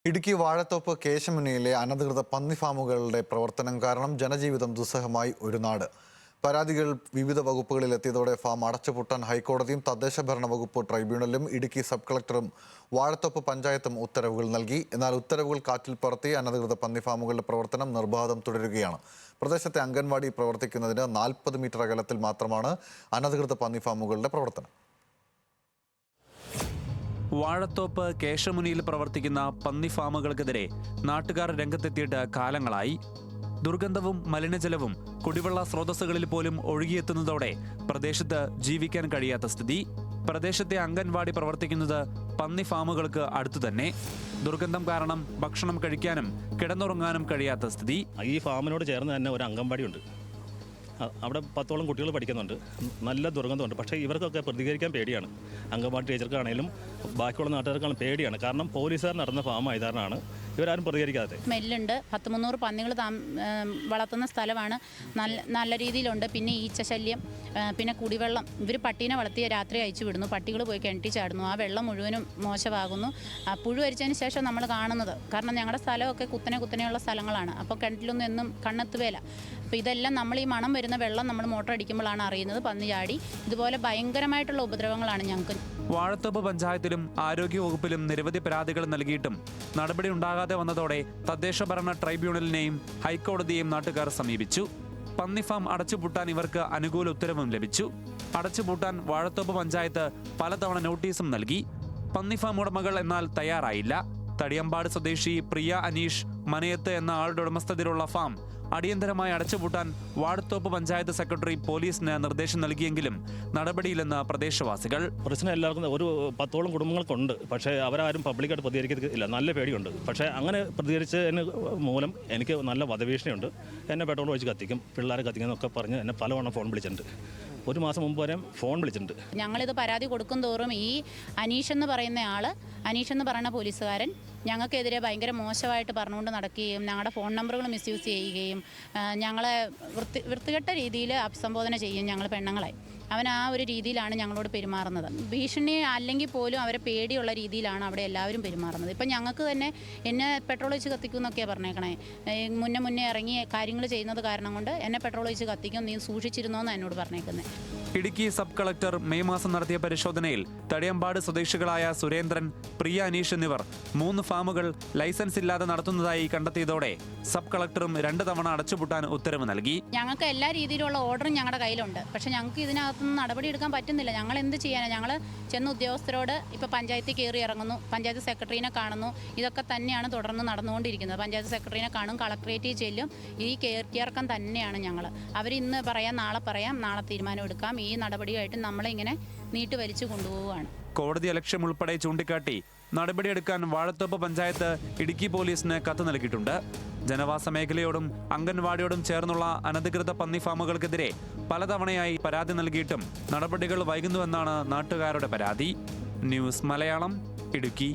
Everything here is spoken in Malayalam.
ഇടുക്കി വാഴത്തോപ്പ് കേശമുനിയിലെ അനധികൃത പന്നി ഫാമുകളുടെ പ്രവർത്തനം കാരണം ജനജീവിതം ദുസ്സഹമായി ഒരു നാട്. പരാതികൾ വിവിധ വകുപ്പുകളിൽ എത്തിയതോടെ ഫാം അടച്ചുപൂട്ടാൻ ഹൈക്കോടതിയും തദ്ദേശ ഭരണ വകുപ്പ് ട്രൈബ്യൂണലും ഇടുക്കി സബ് കളക്ടറും വാഴത്തോപ്പ് പഞ്ചായത്തും ഉത്തരവുകൾ നൽകി. എന്നാൽ ഉത്തരവുകൾ കാറ്റിൽ പറത്തി അനധികൃത പന്നി ഫാമുകളുടെ പ്രവർത്തനം നിർബാധം തുടരുകയാണ്. പ്രദേശത്തെ അംഗൻവാടി പ്രവർത്തിക്കുന്നതിന് 40 മീറ്റർ അകലത്തിൽ മാത്രമാണ് അനധികൃത പന്നി ഫാമുകളുടെ പ്രവർത്തനം. വാഴത്തോപ്പ് കേശമുനിയിൽ പ്രവർത്തിക്കുന്ന പന്നി ഫാമുകൾക്കെതിരെ നാട്ടുകാർ രംഗത്തെത്തിയിട്ട് കാലങ്ങളായി. ദുർഗന്ധവും മലിനജലവും കുടിവെള്ള സ്രോതസ്സുകളിൽ പോലും ഒഴുകിയെത്തുന്നതോടെ പ്രദേശത്ത് ജീവിക്കാൻ കഴിയാത്ത സ്ഥിതി. പ്രദേശത്തെ അംഗൻവാടി പ്രവർത്തിക്കുന്നത് പന്നി ഫാമുകൾക്ക് അടുത്തു തന്നെ. ദുർഗന്ധം കാരണം ഭക്ഷണം കഴിക്കാനും കിടന്നുറങ്ങാനും കഴിയാത്ത സ്ഥിതി. ഈ ഫാമിനോട് ചേർന്ന് തന്നെ ഒരു അംഗൻവാടിയുണ്ട്. അവിടെ 10ഓളം കുട്ടികൾ പഠിക്കുന്നുണ്ട്. നല്ല ദുർഗന്ധമുണ്ട്. പക്ഷേ ഇവർക്കൊക്കെ പ്രതികരിക്കാൻ പേടിയാണ്. അംഗൻവാടി ടീച്ചർക്കാണെങ്കിലും ബാക്കിയുള്ള നാട്ടുകാർക്കാണ് പേടിയാണ്. കാരണം പോലീസുകാർ നടന്ന ഫാം ആയതാരണമാണ് ഇവരാരും പ്രതികരിക്കാതെ. സ്മെല്ലുണ്ട്. 100-300 പന്നികൾ വളർത്തുന്ന സ്ഥലമാണ്. നല്ല രീതിയിലുണ്ട്. പിന്നെ ഈച്ചശല്യം, പിന്നെ കുടിവെള്ളം. ഇവർ പട്ടീനെ വളർത്തിയ രാത്രി അയച്ചു വിടുന്നു. പട്ടികൾ പോയി കിണറ്റി ചാടുന്നു. ആ വെള്ളം മുഴുവനും മോശമാകുന്നു. പുഴു അരിച്ചതിന് ശേഷം നമ്മൾ കാണുന്നത്. കാരണം ഞങ്ങളുടെ സ്ഥലമൊക്കെ കുത്തനെയുള്ള സ്ഥലങ്ങളാണ്. അപ്പോൾ കിണറ്റിലൊന്നും എന്നും കണ്ണെത്തുവേല. അപ്പോൾ ഇതെല്ലാം നമ്മൾ ഈ മണം വരുന്ന വെള്ളം നമ്മൾ മോട്ടർ അടിക്കുമ്പോഴാണ് അറിയുന്നത് പന്നി ചാടി. ഇതുപോലെ ഭയങ്കരമായിട്ടുള്ള ഉപദ്രവങ്ങളാണ് ഞങ്ങൾക്ക്. വാഴത്തോപ്പ് പഞ്ചായത്തിലും ആരോഗ്യ വകുപ്പിലും നിരവധി പരാതികൾ നൽകിയിട്ടും നടപടി ഉണ്ടാകാതെ വന്നതോടെ തദ്ദേശ ഭരണ ട്രൈബ്യൂണലിനെയും ഹൈക്കോടതിയെയും നാട്ടുകാർ സമീപിച്ചു. പന്നി ഫാം അടച്ചുപൂട്ടാൻ ഇവർക്ക് അനുകൂല ഉത്തരവും ലഭിച്ചു. അടച്ചുപൂട്ടാൻ വാഴത്തോപ്പ് പഞ്ചായത്ത് പലതവണ നോട്ടീസും നൽകി. പന്നി ഫാം ഉടമകൾ എന്നാൽ തയ്യാറായില്ല. തടിയമ്പാട് സ്വദേശി പ്രിയ അനീഷ് മനയത്ത് എന്ന ആളുടെ ഉടമസ്ഥതയിലുള്ള ഫാം അടിയന്തരമായി അടച്ചുപൂട്ടാൻ വാഴത്തോപ്പ് പഞ്ചായത്ത് സെക്രട്ടറി പോലീസിന് നിർദ്ദേശം നൽകിയെങ്കിലും നടപടിയില്ലെന്ന് പ്രദേശവാസികൾ. പ്രശ്നം എല്ലാവർക്കും ഒരു 10ഓളം കുടുംബങ്ങൾക്കുണ്ട്. പക്ഷേ അവരാരും പബ്ലിക്കായിട്ട് പ്രതികരിക്കത്തില്ല. നല്ല പേടിയുണ്ട്. പക്ഷേ അങ്ങനെ പ്രതികരിച്ചതിന് മൂലം എനിക്ക് നല്ല വധഭീഷണിയുണ്ട്. എന്നെ പെട്രോൾ ഒഴിച്ച് കത്തിക്കും, പിള്ളേരെ കത്തിക്കുന്നൊക്കെ പറഞ്ഞ് എന്നെ പലവണ്ണം ഫോൺ വിളിച്ചിട്ടുണ്ട്. 1 മാസം മുമ്പ് വരെ ഫോൺ വിളിച്ചിട്ടുണ്ട്. ഞങ്ങളിത് പരാതി കൊടുക്കും തോറും ഈ അനീഷ് എന്ന് പറയുന്ന പോലീസുകാരൻ ഞങ്ങൾക്കെതിരെ ഭയങ്കര മോശമായിട്ട് പറഞ്ഞുകൊണ്ട് നടക്കുകയും ഞങ്ങളുടെ ഫോൺ നമ്പറുകൾ മിസ്യൂസ് ചെയ്യുകയും ഞങ്ങളെ വൃത്തികെട്ട രീതിയിൽ അഭിസംബോധന ചെയ്യും. ഞങ്ങൾ പെണ്ണുങ്ങളെ അവൻ ആ ഒരു രീതിയിലാണ് ഞങ്ങളോട് പെരുമാറുന്നത്. ഭീഷണി അല്ലെങ്കിൽ പോലും അവരെ പേടിയുള്ള രീതിയിലാണ് അവിടെ എല്ലാവരും പെരുമാറുന്നത്. ഇപ്പം ഞങ്ങൾക്ക് തന്നെ എന്നെ പെട്രോൾ ഒഴിച്ച് കത്തിക്കും എന്നൊക്കെയാണ് പറഞ്ഞേക്കണേ. മുന്നേ ഇറങ്ങി കാര്യങ്ങൾ ചെയ്യുന്നത് കാരണം കൊണ്ട് എന്നെ പെട്രോൾ ഒഴിച്ച് കത്തിക്കും, നീ സൂക്ഷിച്ചിരുന്നോ എന്ന് എന്നോട് പറഞ്ഞേക്കുന്നത്. ഇടുക്കി സബ് കളക്ടർ മെയ് മാസം നടത്തിയ പരിശോധനയിൽ തടിയമ്പാട് സ്വദേശികളായ സുരേന്ദ്രൻ, പ്രിയ അനീഷ് എന്നിവർ 3 ഫാമുകൾ ലൈസൻസ് ഇല്ലാതെ നടത്തുന്നതായി കണ്ടെത്തിയതോടെ സബ് കളക്ടറും 2 തവണ അടച്ചുപൂട്ടാൻ ഉത്തരവ് നൽകി. ഞങ്ങൾക്ക് എല്ലാ രീതിയിലുള്ള ഓർഡറും ഞങ്ങളുടെ കയ്യിലുണ്ട്. പക്ഷെ ഞങ്ങൾക്ക് ഇതിനകത്തുനിന്ന് നടപടി എടുക്കാൻ പറ്റുന്നില്ല. ഞങ്ങൾ എന്ത് ചെയ്യാനാണ്? ഞങ്ങൾ ചെന്ന ഉദ്യോഗസ്ഥരോട് ഇപ്പോൾ പഞ്ചായത്തിൽ കയറി ഇറങ്ങുന്നു, പഞ്ചായത്ത് സെക്രട്ടറിനെ കാണുന്നു. ഇതൊക്കെ തന്നെയാണ് തുടർന്ന് നടന്നുകൊണ്ടിരിക്കുന്നത്. പഞ്ചായത്ത് സെക്രട്ടറിനെ കാണും, കളക്ടറേറ്റിൽ ചെല്ലും. ഈ കയറിയിറക്കം തന്നെയാണ് ഞങ്ങൾ. അവരിന്ന് പറയാം, നാളെ പറയാം, നാളെ തീരുമാനം എടുക്കാം. ഈ നടപടിയായിട്ട് നമ്മളെ ഇങ്ങനെ നീട്ടുവലിച്ചു കൊണ്ടുപോവുകയാണ്. കോടതി അലക്ഷ്യം ഉൾപ്പെടെ ചൂണ്ടിക്കാട്ടി നടപടിയെടുക്കാൻ വാഴത്തോപ്പ് പഞ്ചായത്ത് ഇടുക്കി പോലീസിന് കത്ത് നൽകിയിട്ടുണ്ട്. ജനവാസ മേഖലയോടും അംഗൻവാടിയോടും ചേർന്നുള്ള അനധികൃത പന്നി ഫാമുകൾക്കെതിരെ പലതവണയായി പരാതി നൽകിയിട്ടും നടപടികൾ വൈകുന്നുവെന്നാണ് നാട്ടുകാരുടെ പരാതി. ന്യൂസ് മലയാളം, ഇടുക്കി.